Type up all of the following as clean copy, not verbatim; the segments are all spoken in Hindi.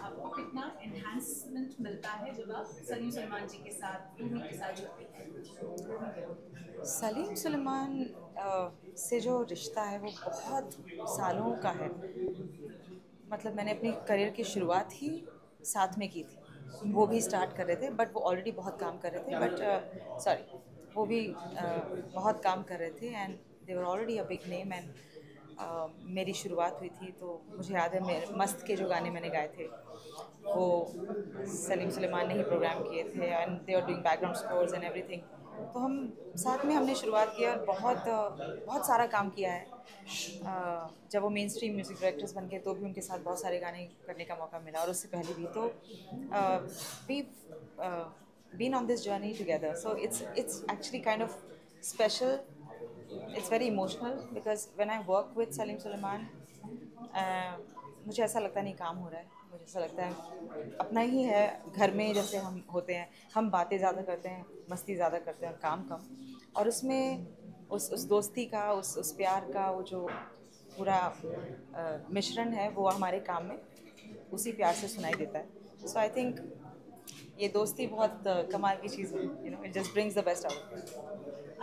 आपको कितना एनहांसमेंट मिलता है जब आप सलीम सलमान जी के साथ, भूमि के साथ जुड़ते हैं? सलीम सुलेमान से जो रिश्ता है वो बहुत सालों का है। मतलब मैंने अपनी करियर की शुरुआत ही साथ में की थी। वो भी स्टार्ट कर रहे थे बट वो ऑलरेडी बहुत काम कर रहे थे, बट सॉरी, वो भी बहुत काम कर रहे थे and they were already a big name. And मेरी शुरुआत हुई थी तो मुझे याद है मेरे मस्त के जो गाने मैंने गाए थे वो सलीम सुलेमान ने ही प्रोग्राम किए थे and they are doing background scores and everything. तो हम साथ में हमने शुरुआत की और बहुत सारा काम किया है। जब वो मेन स्ट्रीम म्यूज़िक डायरेक्टर्स बन गए तो भी उनके साथ बहुत सारे गाने करने का मौका मिला और उससे पहले भी। तो we been on this journey together, so it's actually kind of special. It's very emotional because when I work with Salim Sulaiman मुझे ऐसा लगता नहीं काम हो रहा है। मुझे ऐसा लगता है अपना ही है। घर में जैसे हम होते हैं, हम बातें ज़्यादा करते हैं, मस्ती ज़्यादा करते हैं, काम कम। और उसमें उस दोस्ती का, उस प्यार का वो जो पूरा मिश्रण है वो हमारे काम में उसी प्यार से सुनाई देता है। सो आई थिंक ये दोस्ती बहुत कमाल की चीज़ है। It just brings the best out.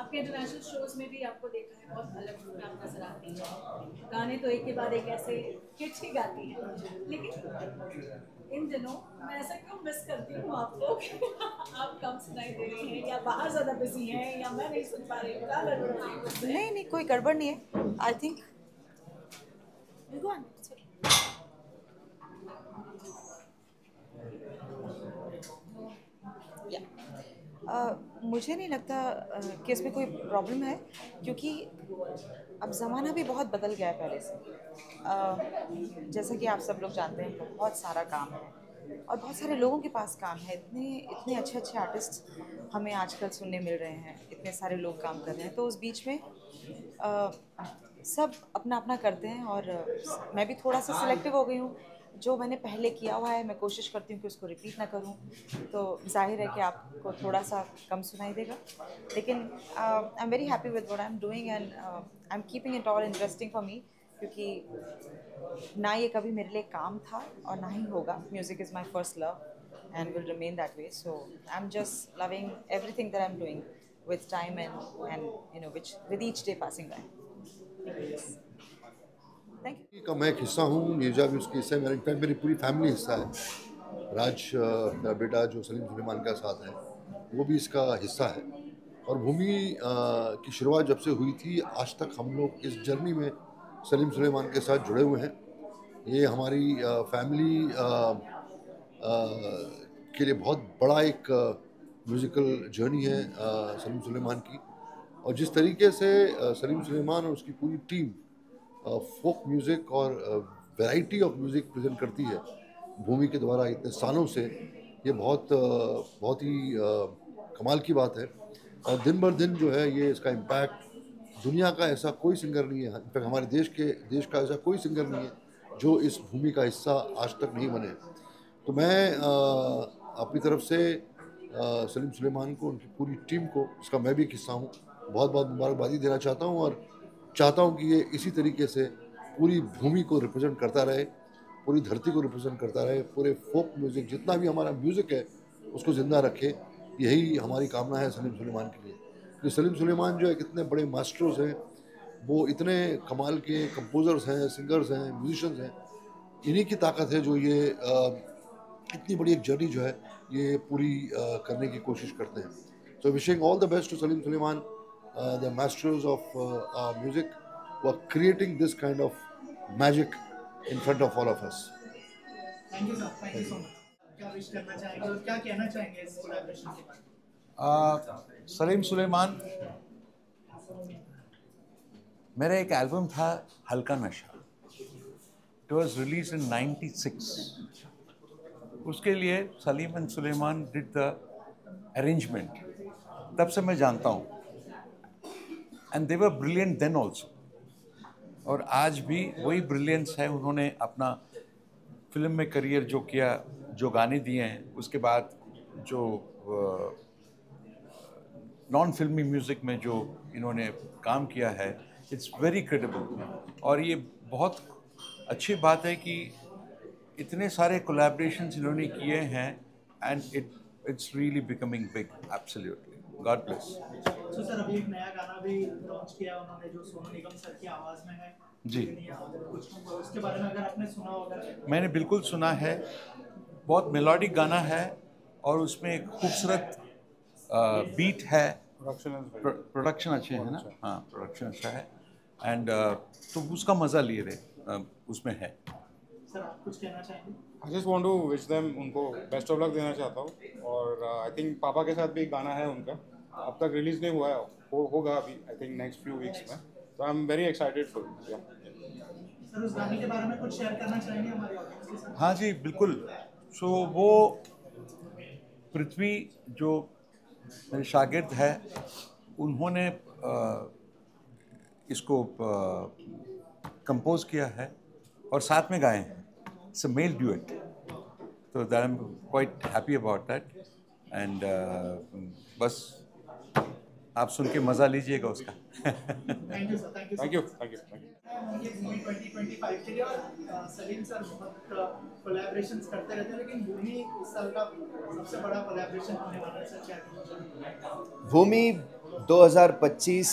आपके इंटरनेशनल शोज में भी आपको देखा है बहुत अलग रूप में आप नजर आती हैं। गाने तो एक के बाद एक ऐसे हिट्स ही गाती हैं, लेकिन इन दिनों मैं ऐसा क्यों मिस करती हूँ आपको कि आप कम सुनाई दे रही हैं, या बाहर ज़्यादा बिजी हैं, या मैं नहीं सुन पा रही हूँ, क्या गड़बड़ हो रही है मुझसे? नहीं नहीं, कोई गड़बड़ नहीं है। I think will go on. या मुझे नहीं लगता कि इसमें कोई प्रॉब्लम है, क्योंकि अब ज़माना भी बहुत बदल गया है पहले से। जैसा कि आप सब लोग जानते हैं बहुत सारा काम है और बहुत सारे लोगों के पास काम है। इतने इतने अच्छे अच्छे आर्टिस्ट हमें आजकल सुनने मिल रहे हैं, इतने सारे लोग काम कर रहे हैं। तो उस बीच में अ, सब अपना अपना करते हैं और मैं भी थोड़ा सा सिलेक्टिव हो गई हूँ। जो मैंने पहले किया हुआ है मैं कोशिश करती हूँ कि उसको रिपीट ना करूँ। तो जाहिर है कि आपको थोड़ा सा कम सुनाई देगा, लेकिन I am very happy with what I am doing and I am keeping it all interesting for me. क्योंकि ना ये कभी मेरे लिए काम था और ना ही होगा। Music is my first love and will remain that way. So I'm just loving everything that I'm doing with time and which with each day passing by. Thank you. का मैं एक हिस्सा हूँ, नीरजा भी उसके हिस्सा है, मेरा इनफैक्ट मेरी पूरी फैमिली हिस्सा है। राज मेरा बेटा जो सलीम सुलेमान का साथ है वो भी इसका हिस्सा है। और भूमि की शुरुआत जब से हुई थी आज तक हम लोग इस जर्नी में सलीम सुलेमान के साथ जुड़े हुए हैं। ये हमारी फैमिली के लिए बहुत बड़ा एक म्यूज़िकल जर्नी है सलीम सुलेमान की। और जिस तरीके से सलीम सुलेमान और उसकी पूरी टीम फोक म्यूज़िक और वैरायटी ऑफ म्यूज़िक प्रेजेंट करती है भूमि के द्वारा इतने सालों से, ये बहुत ही कमाल की बात है। और दिन बर दिन जो है ये इसका इम्पैक्ट दुनिया का ऐसा कोई सिंगर नहीं है, इनफैक्ट हमारे देश का ऐसा कोई सिंगर नहीं है जो इस भूमि का हिस्सा आज तक नहीं बने। तो मैं अपनी तरफ से सलीम सुलेमान को, उनकी पूरी टीम को, इसका मैं भी एक हिस्सा हूँ, बहुत बहुत मुबारकबादी देना चाहता हूँ। और चाहता हूँ कि ये इसी तरीके से पूरी भूमि को रिप्रेजेंट करता रहे, पूरी धरती को रिप्रेजेंट करता रहे, पूरे फोक म्यूज़िक जितना भी हमारा म्यूज़िक है उसको ज़िंदा रखे। यही हमारी कामना है सलीम सुलेमान के लिए। कि सलीम सुलेमान जो है कितने बड़े मास्टर्स हैं, वो इतने कमाल के कंपोज़र्स हैं, सिंगर्स हैं, म्यूजिशंस हैं। इन्हीं की ताकत है जो ये इतनी बड़ी एक जर्नी जो है ये पूरी करने की कोशिश करते हैं। So wishing all the best to Salim Sulaiman, the masters of our music, who are creating this kind of magic in front of all of us. Thank you sir, thank you so much. क्या विश करना चाहेंगे और क्या कहना चाहेंगे इस कोलैबोरेशन के बारे में? सलीम सुलेमान, मेरा एक एल्बम था हल्का नशा। It was release in 96। उसके लिए Salim and Sulaiman did the arrangement. तब से मैं जानता हूँ and they were brilliant then also. और आज भी वही ब्रिलियंस है। उन्होंने अपना फिल्म में करियर जो किया, जो गाने दिए हैं, उसके बाद जो नॉन फिल्मी म्यूज़िक में जो इन्होंने काम किया है, इट्स वेरी क्रेडिबल। और ये बहुत अच्छी बात है कि इतने सारे कोलैबोरेशंस इन्होंने किए हैं and it's really becoming big, absolutely, God bless. तो सर अभी एक नया गाना भी लॉन्च किया उन्होंने जो सोनू निगम सर की आवाज़ में है जी। कुछ उसके बारे में अगर आपने सुना होगा। मैंने बिल्कुल सुना है, बहुत मेलोडिक गाना है और उसमें एक खूबसूरत बीट है, प्रोडक्शन अच्छे है ना, हाँ प्रोडक्शन अच्छा है एंड तो उसका मज़ा लिए रहे उसमें है। सर आप कुछ कहना चाहेंगे? I just want to wish them, उनको बेस्ट ऑफ लक देना चाहता हूँ। और आई थिंक पापा के साथ भी एक गाना है उनका, अब तक रिलीज नहीं हुआ है, होगा अभी I think next few weeks में, तो I am very excited for sir उस गाने के बारे में कुछ शेयर करना चाहेंगे हमारे ऑडियंस के साथ? हाँ जी बिल्कुल। सो वो पृथ्वी जो मेरे शागिर्द है उन्होंने इसको कंपोज किया है और साथ में गाए हैं, इट्स अ मेल ड्यूएट, तो that I am quite happy about that and बस आप सुन के मज़ा लीजिएगा उसका। Thank you sir, thank you. Thank you, thank you, thank you. ये मूवी 2025 के लिए और सलीम सर बहुत कोलैबोरेशंस करते रहते हैं, लेकिन भूमि इस साल का सबसे बड़ा कोलैबोरेशन होने वाला है सर, क्या? भूमि 2025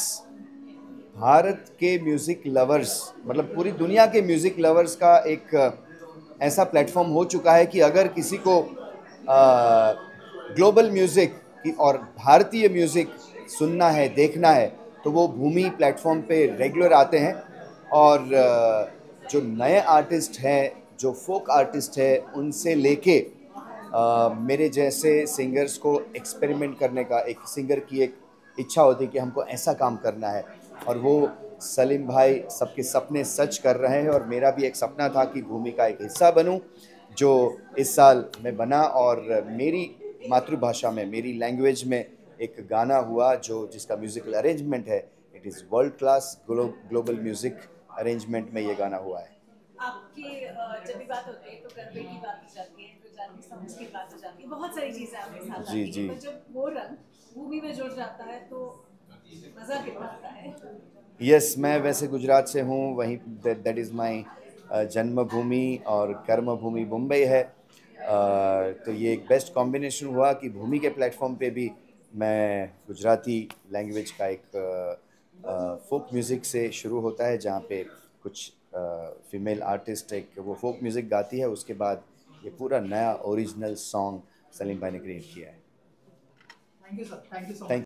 भारत के म्यूज़िक लवर्स, मतलब पूरी दुनिया के म्यूज़िक लवर्स का एक ऐसा प्लेटफॉर्म हो चुका है कि अगर किसी को ग्लोबल म्यूज़िक की और भारतीय म्यूज़िक सुनना है, देखना है, तो वो भूमि प्लेटफॉर्म पे रेगुलर आते हैं। और जो नए आर्टिस्ट हैं, जो फोक आर्टिस्ट हैं, उनसे लेके मेरे जैसे सिंगर्स को एक्सपेरिमेंट करने का, एक सिंगर की एक इच्छा होती है कि हमको ऐसा काम करना है, और वो सलीम भाई सबके सपने सच कर रहे हैं। और मेरा भी एक सपना था कि भूमि का एक हिस्सा बनूं, जो इस साल मैं बना, और मेरी मातृभाषा में, मेरी लैंग्वेज में एक गाना हुआ जो जिसका म्यूज़िकल अरेंजमेंट है, it is world class global music arrangement में ये गाना हुआ है। आपकी जब भी बात होती है तो गरबे की बात हो जाती है, तो जानी समझ की बात हो जाती है, बहुत सारी चीज़ें आपके साथ आती हैं, जी। पर जब वो रंग भूमि में जुड़ जाता है तो मज़ा कितना आता है। यस, मैं वैसे गुजरात से हूँ, वहीं दैट इज़ माई जन्मभूमि और कर्मभूमि मुंबई है। तो ये एक बेस्ट कॉम्बिनेशन हुआ कि भूमि के प्लेटफॉर्म पे भी मैं गुजराती लैंग्वेज का एक फोक म्यूज़िक से शुरू होता है, जहाँ पे कुछ फीमेल आर्टिस्ट एक वो फोक म्यूज़िक गाती है, उसके बाद ये पूरा नया ओरिजिनल सॉन्ग सलीम भाई ने क्रिएट किया है। Thank you sir, thank you so much. Thank